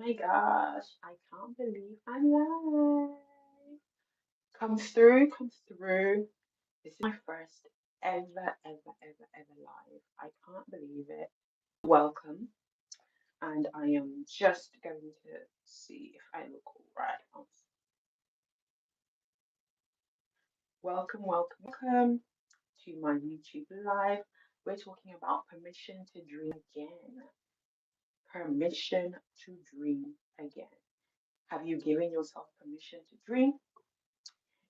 my gosh, I can't believe I'm live. Comes through, comes through. This is my first ever live. I can't believe it. Welcome. And I am just going to see if I look all right. Welcome to my YouTube live. We're talking about permission to dream again. Permission to dream again. Have you given yourself permission to dream?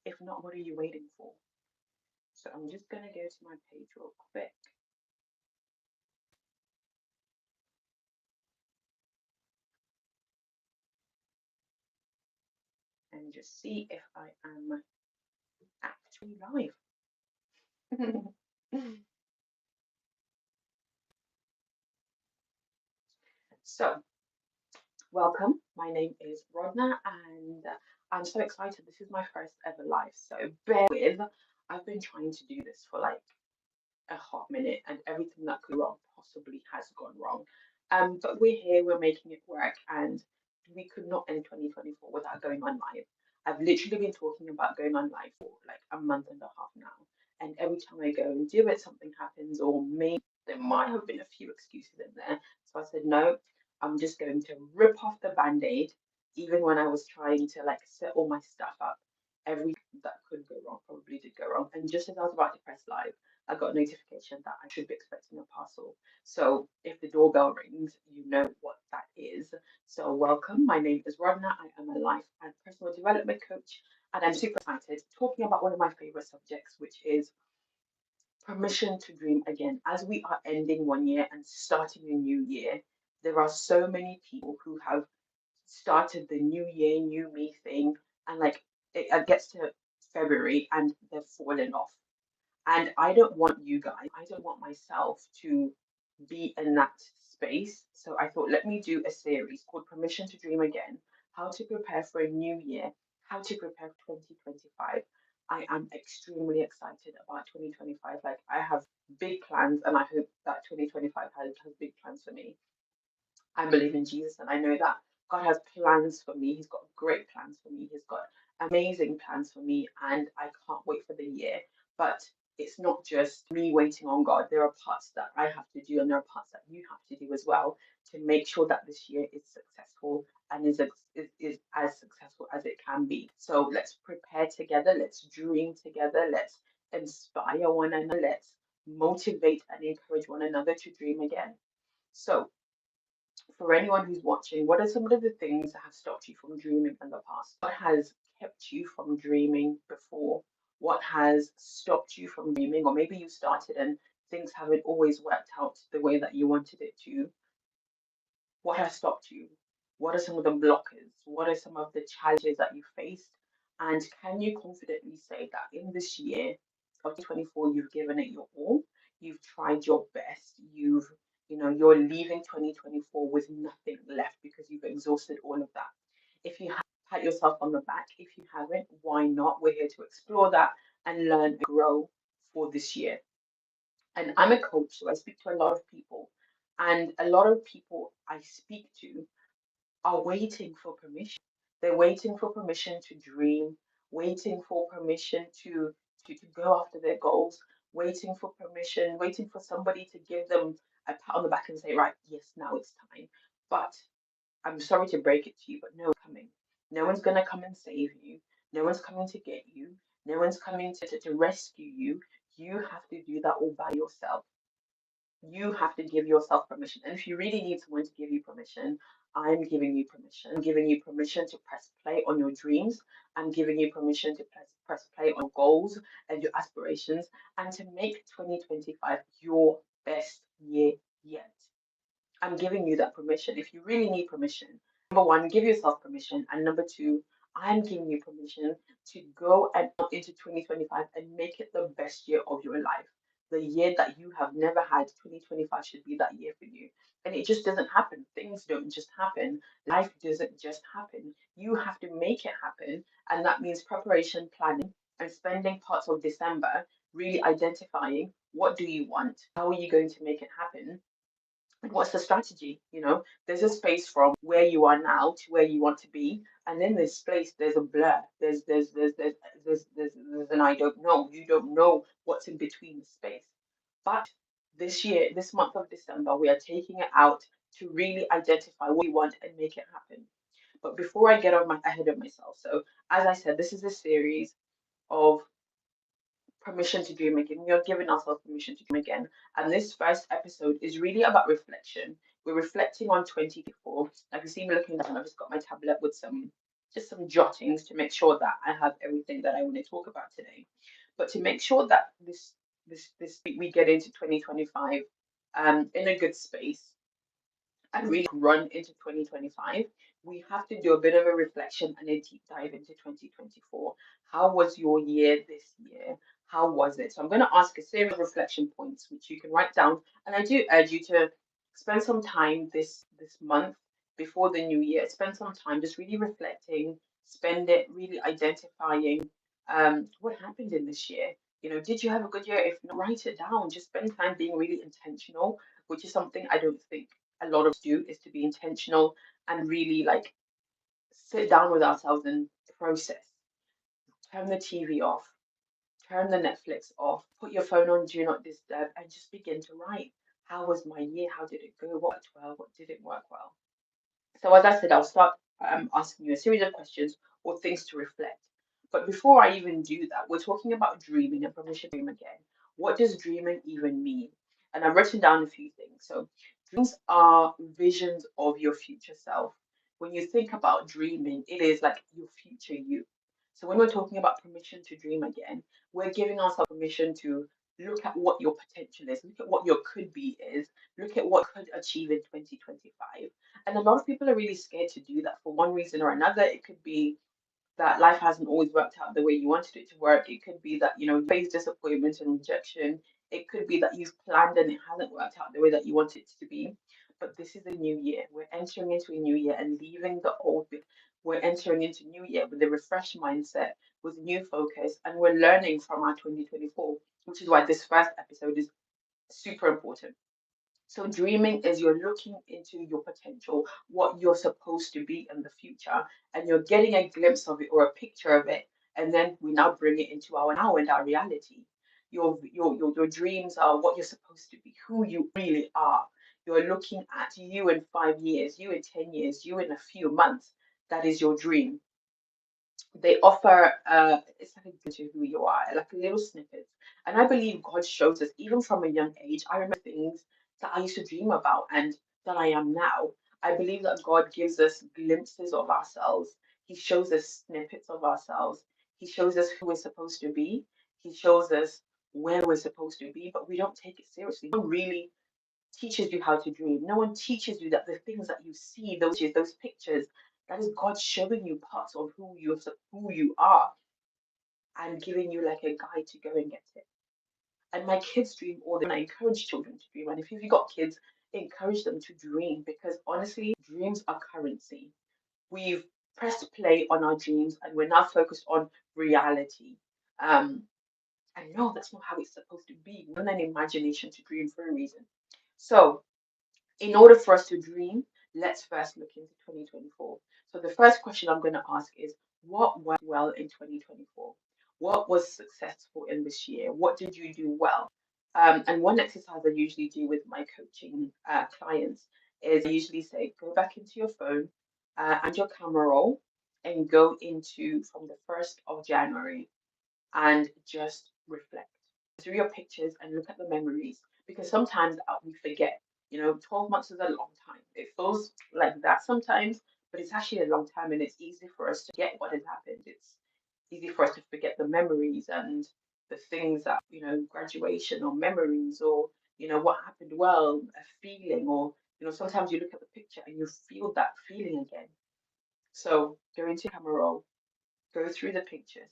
If not, what are you waiting for? So I'm just going to go to my page real quick and just see if I am actually live. So, welcome. My name is Rodna, and I'm so excited. This is my first ever live. So, bear with. I've been trying to do this for like a hot minute, and everything that could go wrong possibly has gone wrong. But we're here, we're making it work, and we could not end 2024 without going on live. I've literally been talking about going on live for like a month and a half now, and every time I go and do it, something happens, or maybe there might have been a few excuses in there. So I said, no, I'm just going to rip off the band-aid, even when I was trying to like set all my stuff up. Every that could go wrong probably did go wrong. And just as I was about to press live, I got a notification that I should be expecting a parcel. So if the doorbell rings, you know what that is. So welcome. My name is Rodna. I am a life and personal development coach, and I'm super excited talking about one of my favorite subjects, which is permission to dream again. As we are ending one year and starting a new year, there are so many people who have started the new year, new me thing, and like it gets to February and they've fallen off. And I don't want you guys, I don't want myself to be in that space. So I thought, let me do a series called Permission to Dream Again, how to prepare for a new year, how to prepare for 2025. I am extremely excited about 2025. Like, I have big plans, and I hope that 2025 has big plans for me. I believe in Jesus, and I know that God has plans for me. He's got great plans for me. He's got amazing plans for me, and I can't wait for the year. But it's not just me waiting on God. There are parts that I have to do, and there are parts that you have to do as well to make sure that this year is successful and is as successful as it can be. So let's prepare together. Let's dream together. Let's inspire one another. Let's motivate and encourage one another to dream again. So, for anyone who's watching, what are some of the things that have stopped you from dreaming in the past? What has kept you from dreaming before? What has stopped you from dreaming? Or maybe you started and things haven't always worked out the way that you wanted it to. What has stopped you? What are some of the blockers? What are some of the challenges that you faced? And can you confidently say that in this year of 2024, you've given it your all? You've tried your best. You're leaving 2024 with nothing left because you've exhausted all of that. If you have, pat yourself on the back. If you haven't, why not? We're here to explore that and learn and grow for this year. And I'm a coach, so I speak to a lot of people. And a lot of people I speak to are waiting for permission. They're waiting for permission to dream, waiting for permission to go after their goals, waiting for permission, waiting for somebody to give them a pat on the back and say, right, yes, now it's time. But I'm sorry to break it to you, but no one's coming. No one's going to come and save you. No one's coming to get you. No one's coming to rescue you. You have to do that all by yourself. You have to give yourself permission. And if you really need someone to give you permission, I'm giving you permission. I'm giving you permission to press play on your dreams. I'm giving you permission to press play on goals and your aspirations and to make 2025 your best year yet. I'm giving you that permission. If you really need permission, number one, give yourself permission. And number two, I'm giving you permission to go and into 2025 and make it the best year of your life. The year that you have never had, 2025 should be that year for you. And it just doesn't happen. Things don't just happen. Life doesn't just happen. You have to make it happen. And that means preparation, planning, and spending parts of December really identifying what do you want? How are you going to make it happen? And what's the strategy? There's a space from where you are now to where you want to be, and then there's space. There's a blur. There's an I don't know. You don't know what's in between the space. But this year, this month of December, we are taking it out to really identify what we want and make it happen. But before I get ahead of myself, so as I said, this is a series of permission to dream again. We are giving ourselves permission to dream again. And this first episode is really about reflection. We're reflecting on 2024. Like you see me looking down, I've just got my tablet with some jottings to make sure that I have everything that I want to talk about today. But to make sure that this we get into 2025 in a good space, and really run into 2025, we have to do a bit of a reflection and a deep dive into 2024. How was your year this year? How was it? So I'm going to ask a series of reflection points which you can write down, and I do urge you to spend some time this month before the new year. Spend some time just really reflecting. Spend it really identifying what happened in this year. Did you have a good year? If not, write it down. Just spend time being really intentional, which is something I don't think a lot of us do, is to be intentional and really like sit down with ourselves and process. Turn the TV off, turn the Netflix off, put your phone on do not disturb, and just begin to write. How was my year? How did it go? What worked well? What didn't work well? So, as I said, I'll start asking you a series of questions or things to reflect. But before I even do that, we're talking about dreaming and permission to dream again. What does dreaming even mean? And I've written down a few things. So, dreams are visions of your future self. When you think about dreaming, it is like your future you. So, when we're talking about permission to dream again, we're giving ourselves permission to look at what your potential is, look at what your could be is, look at what you could achieve in 2025. And a lot of people are really scared to do that for one reason or another. It could be that life hasn't always worked out the way you wanted it to work. It could be that, you face disappointment and rejection. It could be that you've planned and it hasn't worked out the way that you want it to be. But this is a new year. We're entering into a new year and leaving the old. We're entering into new year with a refreshed mindset, with new focus, and we're learning from our 2024, which is why this first episode is super important. So dreaming is you're looking into your potential, what you're supposed to be in the future, and you're getting a glimpse of it or a picture of it, and then we now bring it into our now and our reality. Your dreams are what you're supposed to be, who you really are. You're looking at you in 5 years, you in 10 years, you in a few months. That is your dream. They offer it's like a glimpse of who you are, like a little snippets. And I believe God shows us even from a young age. I remember things that I used to dream about and that I am now. I believe that God gives us glimpses of ourselves. He shows us snippets of ourselves. He shows us who we're supposed to be. He shows us where we're supposed to be, but we don't take it seriously. No one really teaches you how to dream. No one teaches you that the things that you see, those pictures, that is God showing you parts of who you are and giving you like a guide to go and get it. And my kids dream all the time. I encourage children to dream. And if you've got kids, encourage them to dream because honestly, dreams are currency. We've pressed play on our dreams and we're now focused on reality. Um, and no, that's not how it's supposed to be. We want an imagination to dream for a reason. So in order for us to dream, let's first look into 2024. So the first question I'm going to ask is, what went well in 2024? What was successful in this year? What did you do well? And one exercise I usually do with my coaching clients is I usually say, go back into your phone and your camera roll and go into from the 1st of January and just reflect through your pictures and look at the memories because sometimes we forget. 12 months is a long time. It feels like that sometimes, but it's actually a long time and it's easy for us to get what has happened. It's easy for us to forget the memories and the things that, graduation or memories or, what happened well, a feeling or, sometimes you look at the picture and you feel that feeling again. So go into camera roll, go through the pictures,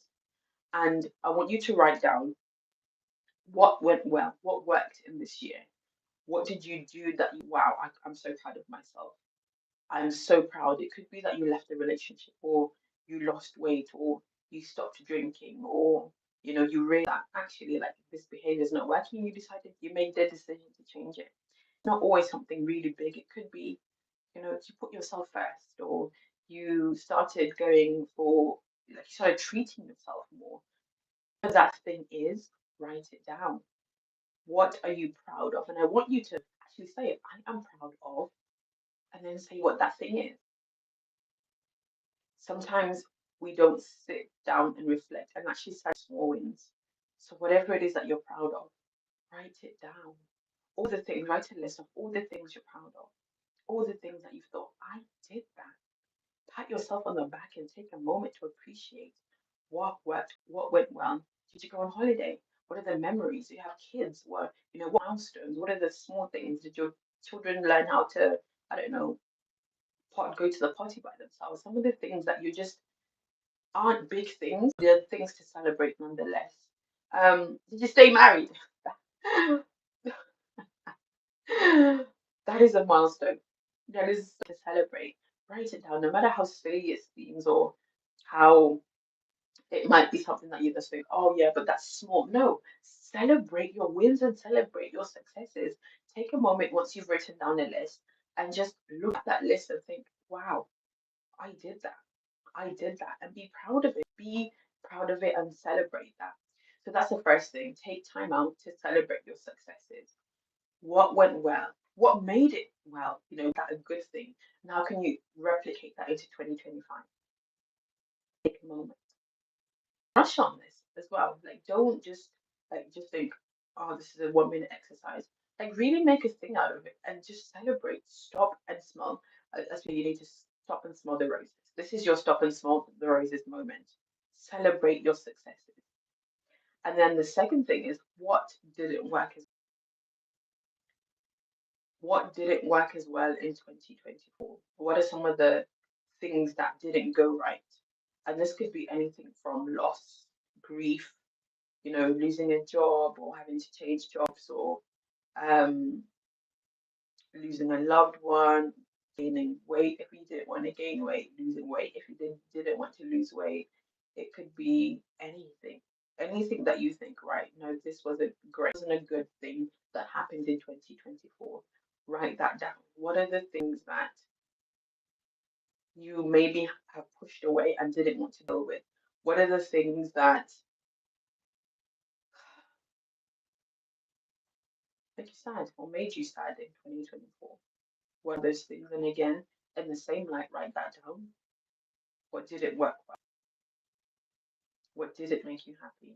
and I want you to write down what went well, what worked in this year. What did you do that wow, I'm so proud of myself. I'm so proud. It could be that you left a relationship or you lost weight or you stopped drinking or, you realized that actually like this behavior is not working. You decided you made the decision to change it. not always something really big. It could be, you put yourself first, or you started going for, like, you started treating yourself more. Whatever that thing is, write it down. What are you proud of? And I want you to actually say, I am proud of, and then say what that thing is. Sometimes we don't sit down and reflect and actually set small wins. So whatever it is that you're proud of, write it down. All the things, write a list of all the things you're proud of, all the things that you thought, I did that. Pat yourself on the back and take a moment to appreciate what worked, what went well. Did you go on holiday? What are the memories? Do you have kids? What milestones? What are the small things? Did your children learn how to, I don't know, go to the party by themselves? Some of the things that you just aren't big things, they're things to celebrate nonetheless. Did you stay married? That is a milestone. That is to celebrate. Write it down, no matter how silly it seems or how it might be something that you just think, oh yeah, but that's small. No, celebrate your wins and celebrate your successes. Take a moment once you've written down a list and just look at that list and think, wow, I did that. I did that, and be proud of it. Be proud of it and celebrate that. So that's the first thing. Take time out to celebrate your successes. What went well? What made it well? That a good thing. And how can you replicate that into 2025? Take a moment. Rush on this as well. Like, don't just think, oh, this is a 1 minute exercise. Like, really make a thing out of it and just celebrate. Stop and smell. That's when you need to stop and smell the roses. This is your stop and smell the roses moment. Celebrate your successes. And then the second thing is, what didn't work as well in 2024? What are some of the things that didn't go right? And this could be anything from loss, grief, losing a job or having to change jobs, or um, losing a loved one, gaining weight if you didn't want to gain weight, losing weight if you didn't want to lose weight. It could be anything. Anything that you think, right? No, this wasn't great. Wasn't a good thing that happened in 2024. Write that down. What are the things that you maybe have pushed away and didn't want to deal with? What are the things that make you sad or made you sad in 2024? What are those things? And again, in the same light, write that down. What didn't work well? What didn't make you happy?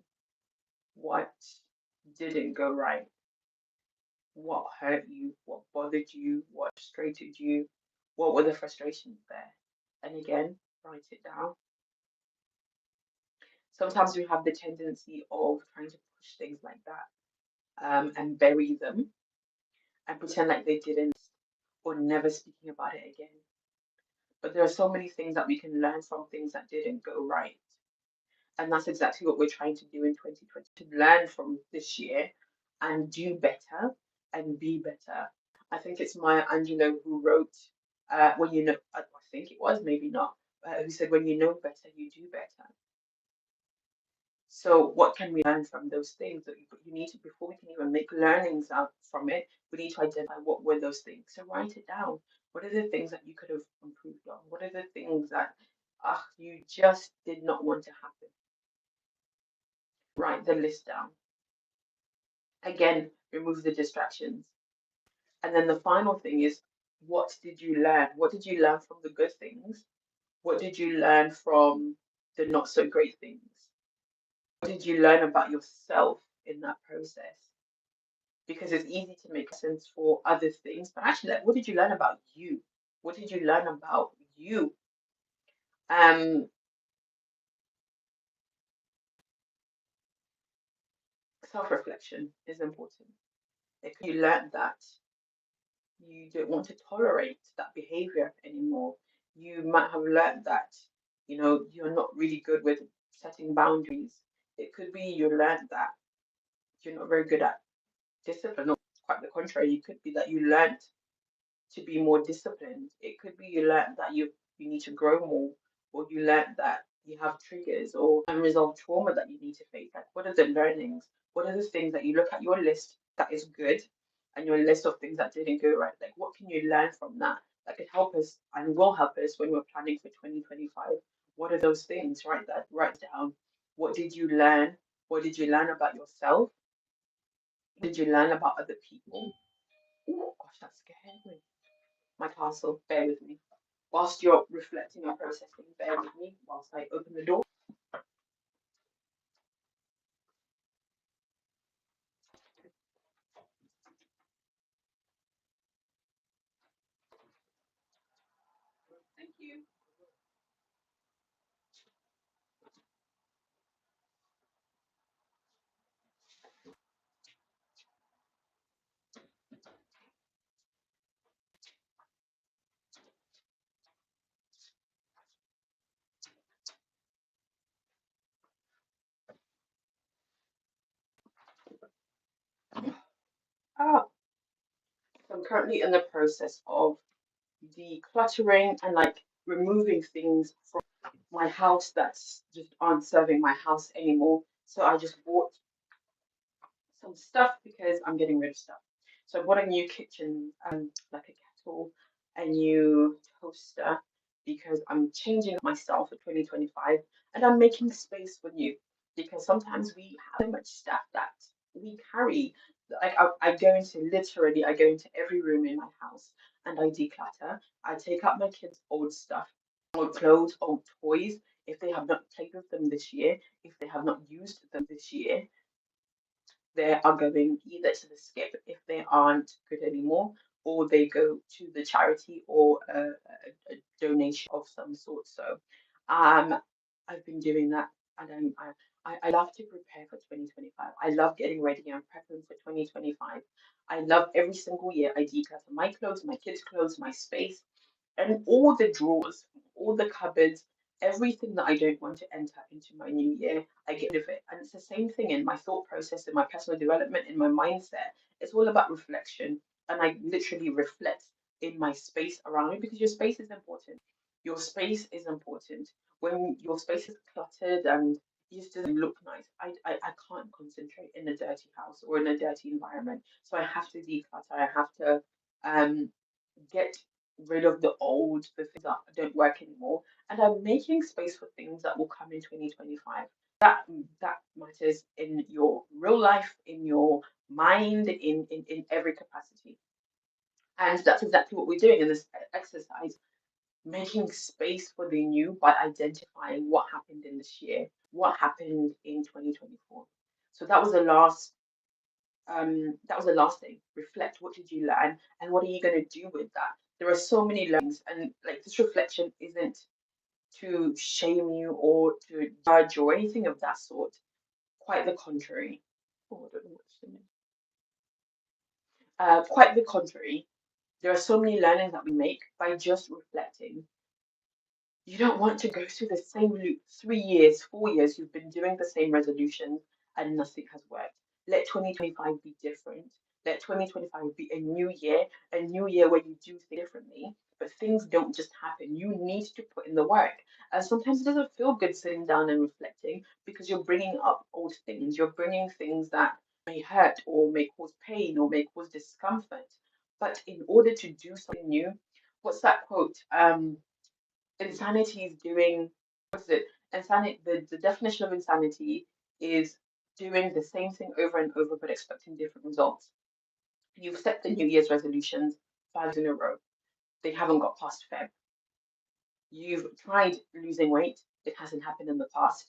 What didn't go right? What hurt you? What bothered you? What frustrated you? What were the frustrations there? And again, write it down. Sometimes we have the tendency of trying to push things like that, and bury them and pretend like they didn't, or never speaking about it again. But there are so many things that we can learn from things that didn't go right. And that's exactly what we're trying to do in 2020, to learn from this year and do better and be better. I think it's Maya Angelou who wrote, when you know, I think it was, maybe not, who said, when you know better, you do better. So what can we learn from those things? That you need to, before we can even make learnings out from it, we need to identify what were those things. So write it down. What are the things that you could have improved on? What are the things that you just did not want to happen? Write the list down. Again, remove the distractions. And then the final thing is, what did you learn? What did you learn from the good things? What did you learn from the not so great things? What did you learn about yourself in that process? Because it's easy to make sense for other things, but actually, like, what did you learn about you? What did you learn about you? Self-reflection is important. If you learn that you don't want to tolerate that behavior anymore. You might have learned that, you're not really good with setting boundaries. It could be you learned that you're not very good at discipline, or quite the contrary. It could be that you learned to be more disciplined. It could be you learned that you need to grow more, or you learned that you have triggers or unresolved trauma that you need to face. Like, what are the learnings? What are the things that you look at your list that is good? and your list of things that didn't go right. Like, what can you learn from that that could help us and will help us when we're planning for 2025? What are those things? Write down. What did you learn? What did you learn about yourself? What did you learn about other people? Oh gosh, that scared me. My castle, bear with me. Whilst you're reflecting and processing, bear with me whilst I open the door. Thank you. Ah, so I'm currently in the process of decluttering and like removing things from my house that's just aren't serving my house anymore. So I just bought some stuff because I'm getting rid of stuff. So I bought a new kitchen, like a kettle, a new toaster, because I'm changing my style for 2025 and I'm making space for new. Because sometimes we have so much stuff that we carry. Like I go into every room in my house and I declutter. I take out my kids' old stuff, old clothes, old toys. If they have not played with them this year, if they have not used them this year, they are going either to the skip if they aren't good anymore, or they go to the charity or a donation of some sort. So, I've been doing that, and I love to prepare for 2025. I love getting ready and prepping for 2025. I love every single year I declutter my clothes, my kids' clothes, my space, and all the drawers, all the cupboards, everything that I don't want to enter into my new year, I get rid of it. And it's the same thing in my thought process, in my personal development, in my mindset. It's all about reflection. And I literally reflect in my space around me because your space is important. Your space is important. When your space is cluttered and it just doesn't look nice, I can't concentrate in a dirty house or in a dirty environment. So I have to declutter. I have to um get rid of the old, the things that don't work anymore, and I'm making space for things that will come in 2025. That matters in your real life, in your mind, in every capacity. And that's exactly what we're doing in this exercise, making space for the new by identifying what happened in this year, what happened in 2024. So that was the last thing. Reflect, what did you learn and what are you going to do with that? There are so many learnings, and like this reflection isn't to shame you or to judge or anything of that sort. Quite the contrary. Oh, I don't know what's the name. Quite the contrary. There are so many learnings that we make by just reflecting. You don't want to go through the same loop. 3 years, 4 years, you've been doing the same resolutions and nothing has worked. Let 2025 be different. Let 2025 be a new year where you do things differently. But things don't just happen. You need to put in the work. And sometimes it doesn't feel good sitting down and reflecting because you're bringing up old things. You're bringing things that may hurt or may cause pain or may cause discomfort. But in order to do something new, what's that quote? Insanity is doing what's it insanity the definition of insanity is doing the same thing over and over but expecting different results. You've set the new year's resolutions 5 in a row, they haven't got past Feb. You've tried losing weight, it hasn't happened in the past.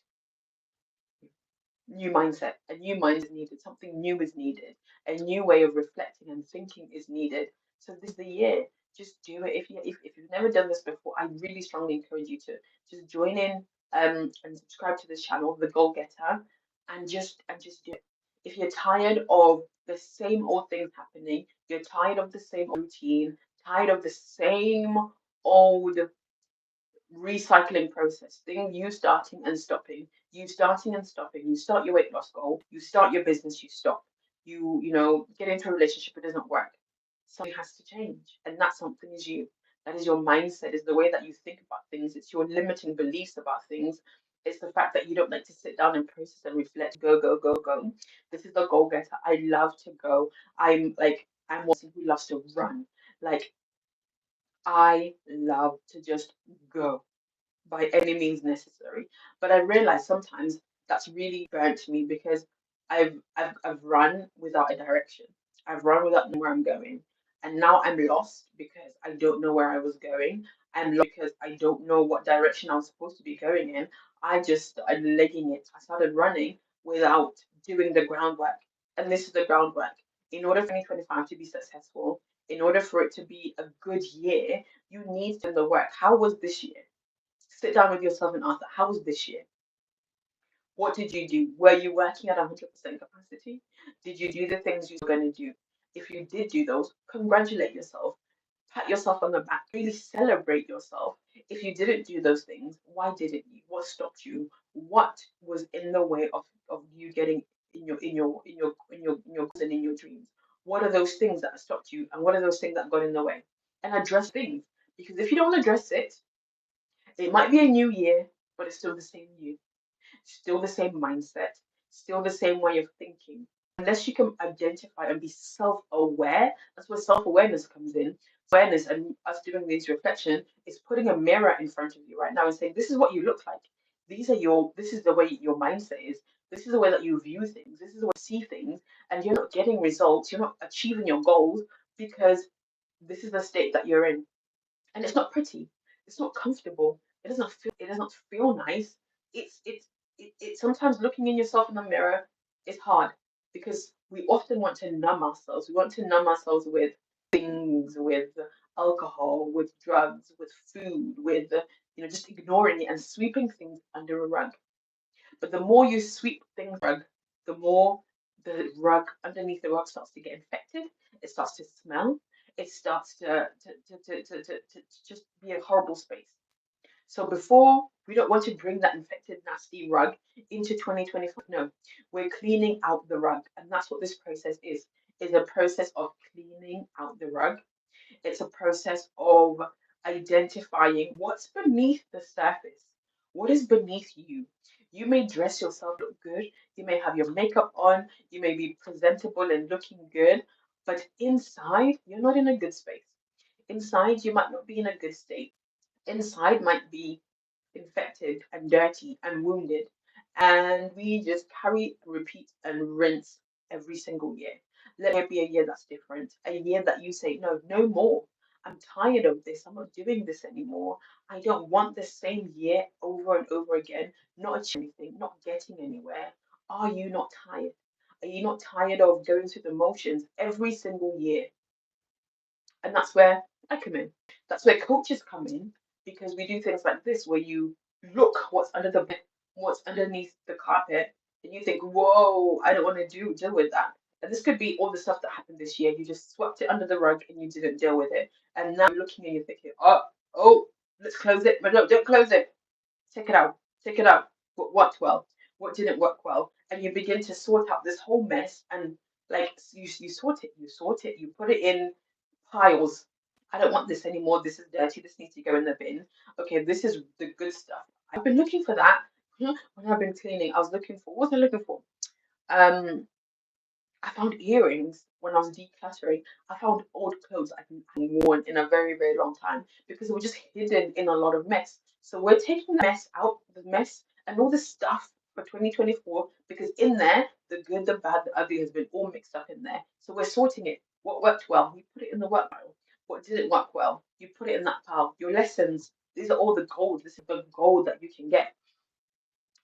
New mindset, a new mind is needed, something new is needed, a new way of reflecting and thinking is needed. So this is the year. Just do it. If you've never done this before, I really strongly encourage you to just join in and subscribe to this channel, the Goal Getter, and just do it. If you're tired of the same old things happening, you're tired of the same routine, tired of the same old recycling process thing, you starting and stopping, you starting and stopping, you start your weight loss goal, you start your business, you stop, you get into a relationship, it doesn't work, something has to change, and that something is you. That is your mindset, is the way that you think about things, it's your limiting beliefs about things, it's the fact that you don't like to sit down and process and reflect, go go go go. This is the Goal Getter. I love to go. I'm like, I'm one person who loves to run. Like, I love to just go by any means necessary. But I realize sometimes that's really burnt me because I've run without a direction. I've run without knowing where I'm going. And now I'm lost because I don't know where I was going. I'm lost because I don't know what direction I was supposed to be going in. I just started legging it. I started running without doing the groundwork. And this is the groundwork. In order for 2025 to be successful, in order for it to be a good year, you need to do the work. How was this year? Sit down with yourself and ask that. How was this year? What did you do? Were you working at 100% capacity? Did you do the things you were going to do? If you did do those, congratulate yourself. Pat yourself on the back. Really celebrate yourself. If you didn't do those things, why didn't you? What stopped you? What was in the way of you getting in your goals and in your dreams? What are those things that stopped you? And what are those things that got in the way? And address things. Because if you don't address it, it might be a new year, but it's still the same you, still the same mindset, still the same way of thinking. Unless you can identify and be self aware, that's where self awareness comes in. Awareness and us doing these reflection is putting a mirror in front of you right now and saying, this is what you look like. This is the way your mindset is. This is the way that you view things. This is the way you see things. And you're not getting results. You're not achieving your goals because this is the state that you're in, and it's not pretty. It's not comfortable. It doesn't feel. It does not feel nice. It's sometimes looking in yourself in the mirror is hard because we often want to numb ourselves. We want to numb ourselves with things, with alcohol, with drugs, with food, with just ignoring it and sweeping things under a rug. But the more you sweep things rug, the more the rug underneath the rug starts to get infected. It starts to smell. It starts to just be a horrible space. So before we don't want to bring that infected, nasty rug into 2025. No, we're cleaning out the rug, and that's what this process is a process of cleaning out the rug. It's a process of identifying what's beneath the surface. What is beneath you? You may dress yourself look good. You may have your makeup on. You may be presentable and looking good. But inside, you're not in a good space. Inside, you might not be in a good state. Inside might be infected and dirty and wounded. And we just carry, repeat, and rinse every single year. Let it be a year that's different, a year that you say, no, no more. I'm tired of this. I'm not doing this anymore. I don't want the same year over and over again, not achieving anything, not getting anywhere. Are you not tired? Are you not tired of going through the motions every single year? And that's where I come in. That's where coaches come in because we do things like this where you look what's under the bed, what's underneath the carpet, and you think, whoa, I don't want to deal with that. And this could be all the stuff that happened this year. You just swept it under the rug and you didn't deal with it. And now you're looking and you're thinking, oh, let's close it. But no, don't close it. Take it out. Take it out. What worked well? What didn't work well? And you begin to sort out this whole mess and like you sort it, you put it in piles. I don't want this anymore. This is dirty. This needs to go in the bin. Okay, this is the good stuff. I've been looking for that. When I've been cleaning, I was looking for what was I looking for? Um, I found earrings when I was decluttering. I found old clothes I hadn't worn in a very, very long time because they were just hidden in a lot of mess. So we're taking the mess out, the mess and all the stuff for 2024 because in there, the good, the bad, the ugly has been all mixed up in there. So we're sorting it. What worked well, you put it in the work pile. What didn't work well, you put it in that pile. Your lessons, these are all the gold. This is the gold that you can get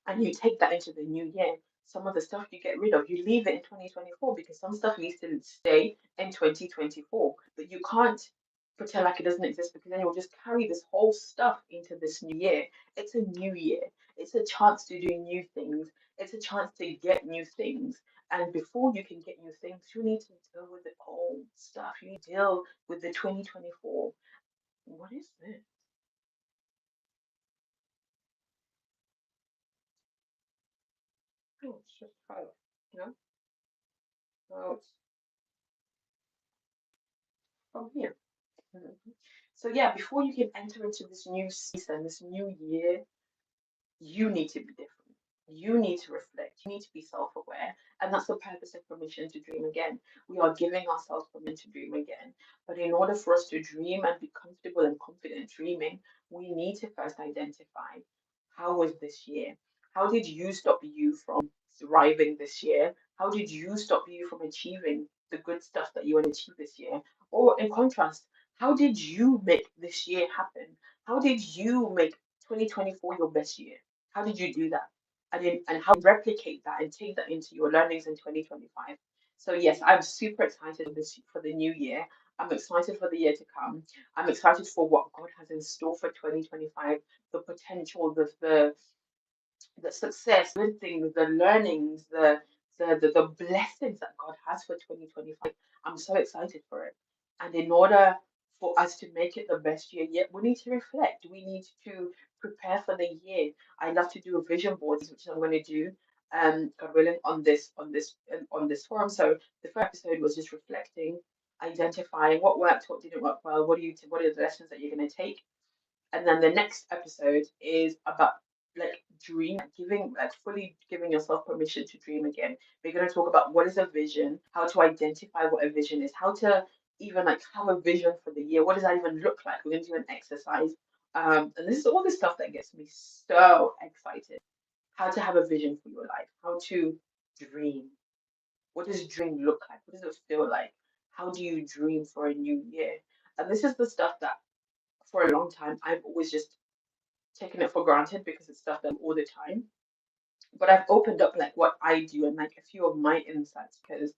and you take that into the new year. Some of the stuff you get rid of, you leave it in 2024 because some stuff needs to stay in 2024. But you can't pretend like it doesn't exist because then you'll just carry this whole stuff into this new year. It's a new year. It's a chance to do new things. It's a chance to get new things. And before you can get new things, you need to deal with the old stuff. You need to deal with the 2024. What is this? Oh, it's just file. No, no, it's from here. Mhm. So yeah, before you can enter into this new season, this new year, you need to be different. You need to reflect, you need to be self aware. And that's the purpose of permission to dream again. We are giving ourselves permission to dream again. But in order for us to dream and be comfortable and confident dreaming, we need to first identify, how was this year? How did you stop you from thriving this year? How did you stop you from achieving the good stuff that you want to achieve this year? Or in contrast, how did you make this year happen? How did you make 2024 your best year? How did you do that? And how to replicate that and take that into your learnings in 2025. So yes, I'm super excited for this, for the new year. I'm excited for the year to come. I'm excited for what God has in store for 2025, the potential, the success, good things, the learnings, the blessings that God has for 2025. I'm so excited for it. And in order for us to make it the best year yet, we need to reflect. We need to prepare for the year. I love to do a vision board, which I'm going to do, God willing, on this forum. So the first episode was just reflecting, identifying what worked, what didn't work well, what are the lessons that you're going to take, and then the next episode is about like dream, giving, like fully giving yourself permission to dream again. We're going to talk about what is a vision, how to identify what a vision is, how to even like have a vision for the year. What does that even look like? We're going to do an exercise. And this is all the stuff that gets me so excited. How to have a vision for your life, how to dream. What does dream look like? What does it feel like? How do you dream for a new year? And this is the stuff that for a long time I've always just taken it for granted because it's stuff that I do all the time. But I've opened up like what I do and like a few of my insights because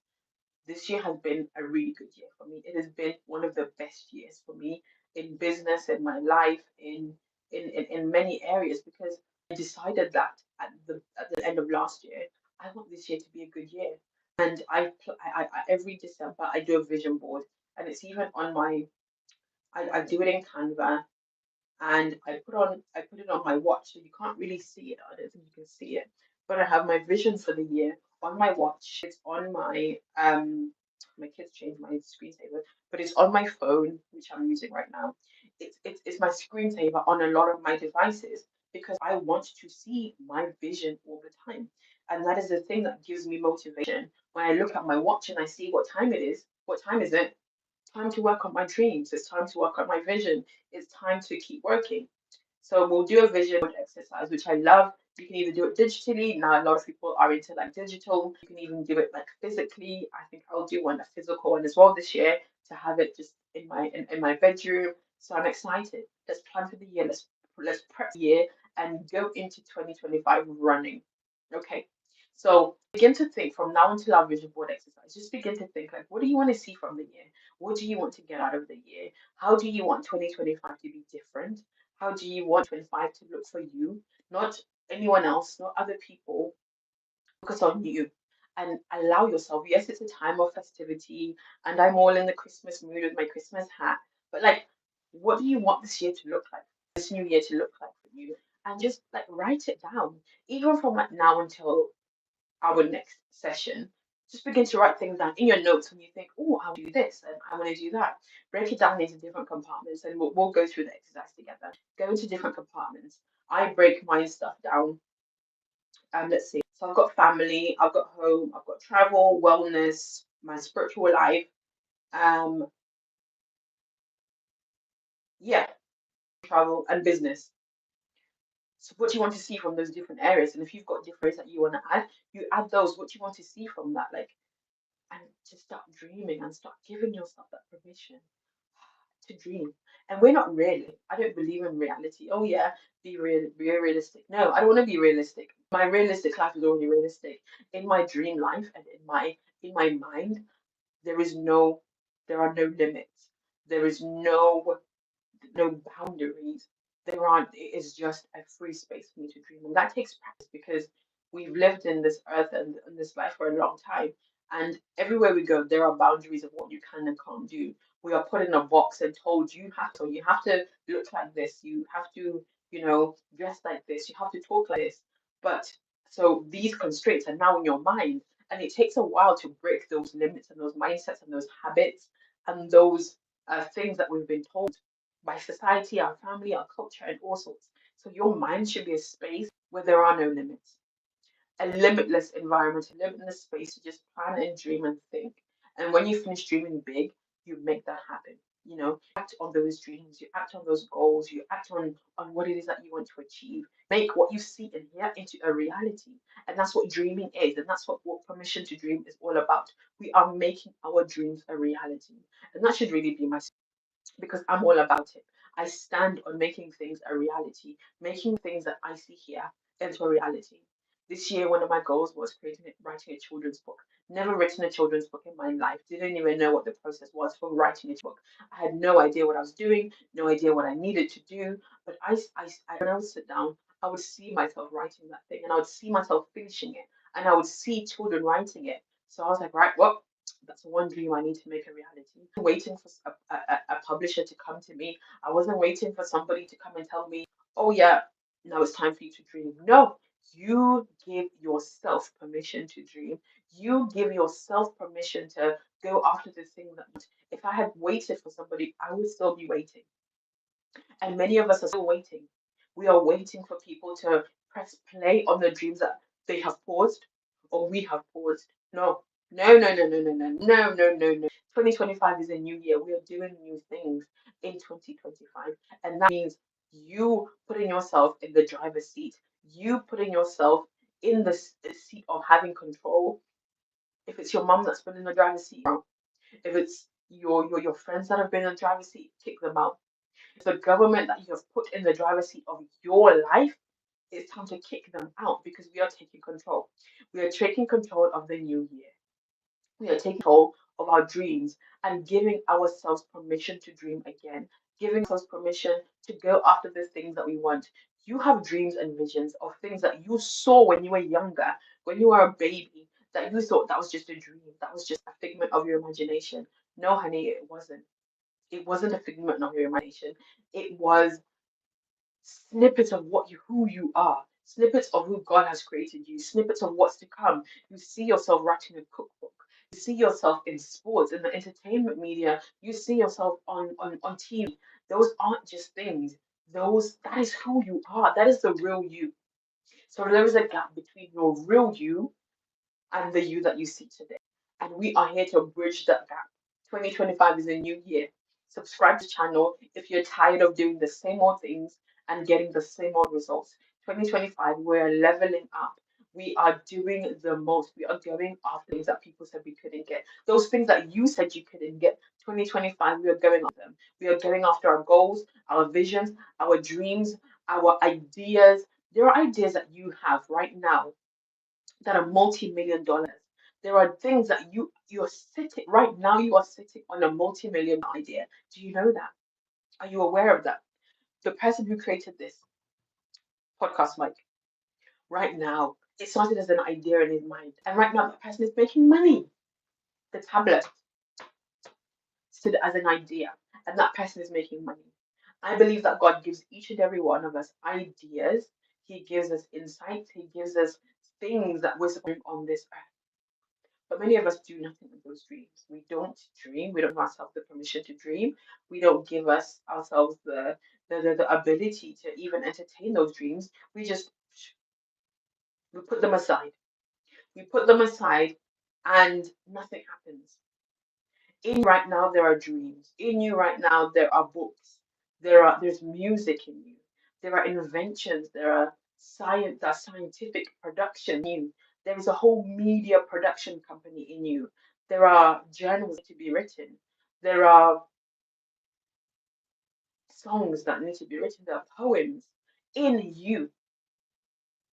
this year has been a really good year for me. It has been one of the best years for me in business, in my life, in many areas because I decided that at the end of last year, I want this year to be a good year. And every December I do a vision board, and it's even on my I do it in Canva, and I put it on my watch, so you can't really see it. I don't think you can see it, but I have my vision for the year on my watch. It's on my kids changed my screensaver, but it's on my phone, which I'm using right now. It's my screensaver on a lot of my devices because I want to see my vision all the time. And that is the thing that gives me motivation. When I look at my watch and I see what time it is, what time is it? Time to work on my dreams. It's time to work on my vision. It's time to keep working. So we'll do a vision board exercise, which I love. You can either do it digitally. Now a lot of people are into like digital. You can even do it like physically. I think I'll do one, a physical one as well this year to have it just in my bedroom. So I'm excited. Let's plan for the year. Let's prep the year and go into 2025 running. Okay. So begin to think from now until our vision board exercise. Just begin to think like, what do you want to see from the year? What do you want to get out of the year? How do you want 2025 to be different? How do you want 25 to look for you? Not anyone else, not other people. Focus on you and allow yourself. Yes, it's a time of festivity, and I'm all in the Christmas mood with my Christmas hat. But like, what do you want this year to look like? This new year to look like for you? And just like write it down, even from like now until our next session. Just begin to write things down in your notes when you think, oh, I want to do this and I want to do that. Break it down into different compartments and we'll go through the exercise together. Go into different compartments. I break my stuff down. Let's see. So I've got family, I've got home, I've got travel, wellness, my spiritual life. Um, yeah, travel and business. So what do you want to see from those different areas? And if you've got different areas that you want to add, you add those. What do you want to see from that? Like, and to start dreaming and start giving yourself that permission to dream. And we're not really. I don't believe in reality. Oh yeah, be realistic. No, I don't want to be realistic. My realistic life is already realistic. In my dream life and in my mind, there is no there are no limits. There is no boundaries. There aren't, it is just a free space for me to dream. And that takes practice because we've lived in this earth and in this life for a long time. And everywhere we go, there are boundaries of what you can and can't do. We are put in a box and told you have to look like this, you have to, dress like this, you have to talk like this. But so these constraints are now in your mind. And it takes a while to break those limits and those mindsets and those habits and those things that we've been told by society, our family, our culture, and all sorts. So your mind should be a space where there are no limits. a limitless environment, a limitless space to just plan and dream and think. And when you finish dreaming big, you make that happen. Act on those dreams, you act on those goals, you act on what it is that you want to achieve. Make what you see and hear into a reality. And that's what dreaming is, and that's what permission to dream is all about. We are making our dreams a reality. And that should really be my, because I'm all about it. I stand on making things a reality, making things that I see here into a reality. This year, one of my goals was writing a children's book. Never written a children's book in my life. Didn't even know what the process was for writing a book. I had no idea what I was doing, no idea what I needed to do. But when I would sit down, I would see myself writing that thing, and I would see myself finishing it, and I would see children writing it. So I was like, right, well, that's one dream I need to make a reality. Waiting for a publisher to come to me. I wasn't waiting for somebody to come and tell me, oh, yeah, now it's time for you to dream. No, you give yourself permission to dream. You give yourself permission to go after the thing that, if I had waited for somebody, I would still be waiting. And many of us are still waiting. We are waiting for people to press play on the dreams that they have paused or we have paused. No, no, no, no, no, no, no, no, no, no, no. 2025 is a new year. We are doing new things in 2025. And that means you putting yourself in the driver's seat, you putting yourself in the seat of having control. If it's your mum that's been in the driver's seat, if it's your friends that have been in the driver's seat, kick them out. The government that you have put in the driver's seat of your life, it's time to kick them out because we are taking control. We are taking control of the new year. We are taking control of our dreams and giving ourselves permission to dream again, giving ourselves permission to go after the things that we want. You have dreams and visions of things that you saw when you were younger, when you were a baby, that you thought that was just a dream, that was just a figment of your imagination. No, honey, it wasn't. It wasn't a figment of your imagination. It was snippets of who you are, snippets of who God has created you, snippets of what's to come. You see yourself writing a cookbook. You see yourself in sports, in the entertainment media. You see yourself on TV. Those aren't just things. That is who you are. That is the real you. So there is a gap between your real you and the you that you see today. And we are here to bridge that gap. 2025 is a new year. Subscribe to the channel if you're tired of doing the same old things and getting the same old results. 2025, we're leveling up. We are doing the most. We are going after things that people said we couldn't get. Those things that you said you couldn't get. 2025, we are going after them. We are going after our goals, our visions, our dreams, our ideas. There are ideas that you have right now that are multi-million dollars. There are things that you're sitting right now. You are sitting on a multi-million idea. Do you know that? Are you aware of that? The person who created this podcast, Mike, right now, it started as an idea in his mind, and right now that person is making money. The tablet started as an idea, and that person is making money. I believe that God gives each and every one of us ideas. He gives us insights. He gives us things that we're supposed to bring on this earth. But many of us do nothing with those dreams. We don't dream. We don't give ourselves the permission to dream. We don't give ourselves the ability to even entertain those dreams. We put them aside. We put them aside and nothing happens. In you right now, there are dreams. In you right now, there are books. There's music in you. There are inventions. There are science, that scientific production in you. There is a whole media production company in you. There are journals to be written. There are songs that need to be written. There are poems in you.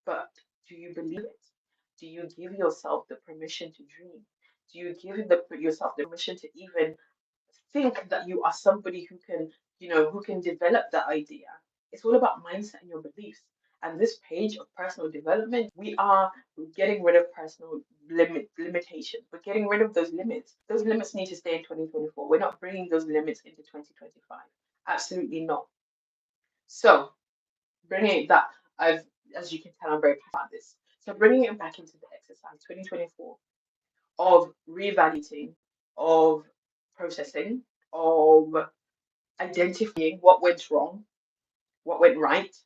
But do you believe it? Do you give yourself the permission to dream? Do you give yourself the permission to even think that you are somebody who can develop that idea? It's all about mindset and your beliefs. And this page of personal development, we are getting rid of personal limitations. We're getting rid of those limits. Those limits need to stay in 2024. We're not bringing those limits into 2025. Absolutely not. So bringing it that as you can tell, I'm very passionate about this. So bringing it back into the exercise 2024 of reevaluating, of processing, of identifying what went wrong, what went right,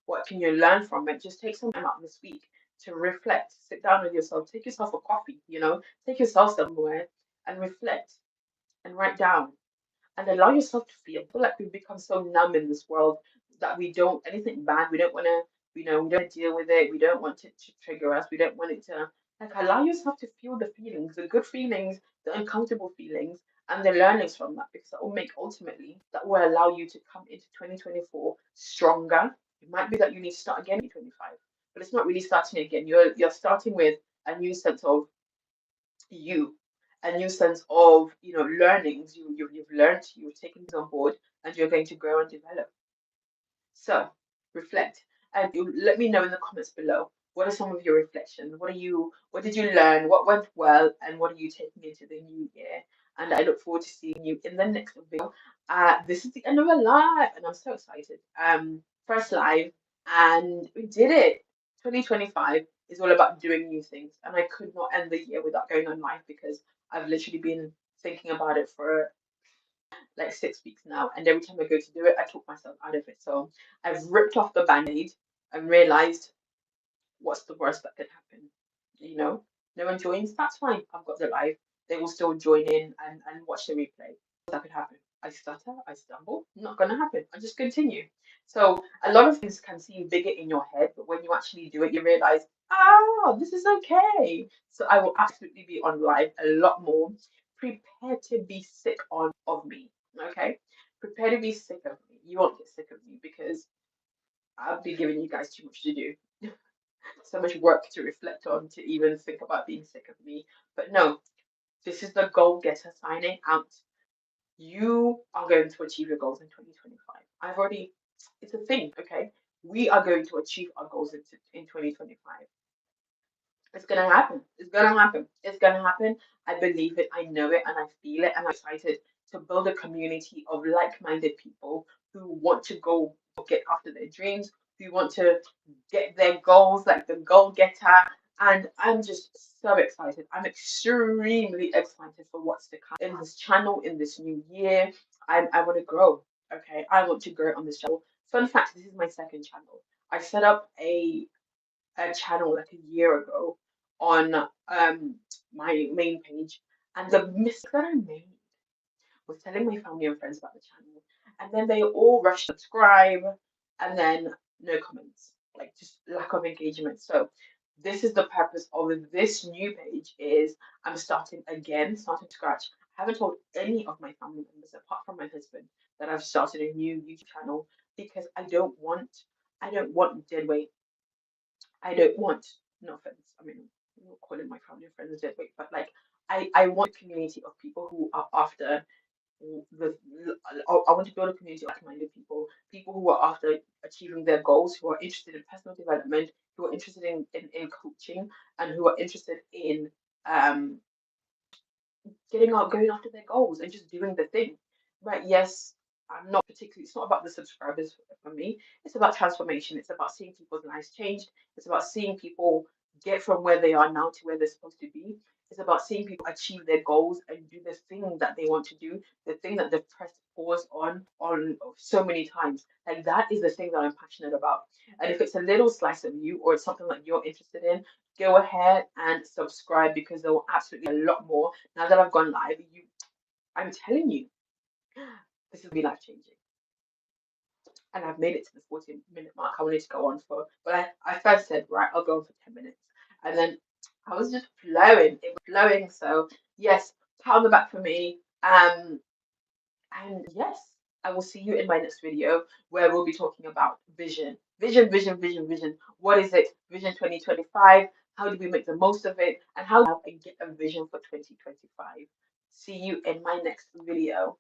what can you learn from it. Just take some time out this week to reflect, sit down with yourself, take yourself a coffee, take yourself somewhere and reflect and write down and allow yourself to feel. I feel like we've become so numb in this world that we don't anything bad. We don't want to, we don't deal with it. We don't want it to trigger us. We don't want it to like allow yourself to feel the feelings, the good feelings, the uncomfortable feelings, and the learnings from that, because that will make ultimately that will allow you to come into 2024 stronger. It might be that you need to start again in 2025, but it's not really starting again. You're starting with a new sense of you, a new sense of learnings you've learned, you've taken these on board, and you're going to grow and develop. So reflect, and you let me know in the comments below, what are some of your reflections? What did you learn? What went well? And what are you taking into the new year? And I look forward to seeing you in the next video. This is the end of a live, and I'm so excited. First live, and we did it. 2025 is all about doing new things, and I could not end the year without going on live because I've literally been thinking about it for like 6 weeks now, and every time I go to do it, I talk myself out of it. So I've ripped off the band-aid and realized what's the worst that could happen. You know, no one joins, that's fine. I've got the live. They will still join in and watch the replay. That could happen. I stutter, I stumble, not gonna happen. I just continue. So a lot of things can seem bigger in your head, but when you actually do it, you realize, this is okay. So I will absolutely be on live a lot more. Prepare to be sick of me. Okay? Prepare to be sick of me. You won't get sick of me because I'll be giving you guys too much to do. So much work to reflect on to even think about being sick of me. But no, this is the Goal Getter signing out. You are going to achieve your goals in 2025. It's a thing, okay? We are going to achieve our goals in 2025. It's gonna happen. It's gonna happen. It's gonna happen. I believe it. I know it, and I feel it. And I'm excited to build a community of like-minded people who want to go get after their dreams, who want to get their goals, like the goal getter. And I'm just so excited. I'm extremely excited for what's to come in this channel in this new year. I want to grow. Okay, I want to grow on this channel. Fun fact: this is my second channel. I set up a channel like a year ago on my main page, and the mistake that I made was telling my family and friends about the channel, and then they all rushed to subscribe, and then no comments, like just lack of engagement. So this is the purpose of this new page is I'm starting again, starting scratch. I haven't told any of my family members apart from my husband that I've started a new YouTube channel because I don't want dead weight. I don't want, no offense, I mean, I'm not calling my family and friends dead weight, but like, I want a community of people who are after the, I want to build a community of like-minded people, people who are after achieving their goals, who are interested in personal development, who are interested in coaching, and who are interested in um getting out, going after their goals and just doing the thing. Right? Yes, I'm not particularly, it's not about the subscribers for me. It's about transformation. It's about seeing people's lives changed. It's about seeing people get from where they are now to where they're supposed to be. It's about seeing people achieve their goals and do the thing that they want to do, the thing that they've pressed pause on so many times. Like that is the thing that I'm passionate about. And if it's a little slice of you or it's something that you're interested in, go ahead and subscribe because there will absolutely be a lot more now that I've gone live. I'm telling you, this will be life changing. And I've made it to the 40-minute mark. I wanted to go on for, but I first said, right, I'll go on for 10 minutes. And then I was just flowing. It was flowing. So, yes, pat on the back for me. And yes, I will see you in my next video where we'll be talking about vision. Vision, vision, vision, vision. What is it? Vision 2025. How do we make the most of it? And how do we get a vision for 2025? See you in my next video.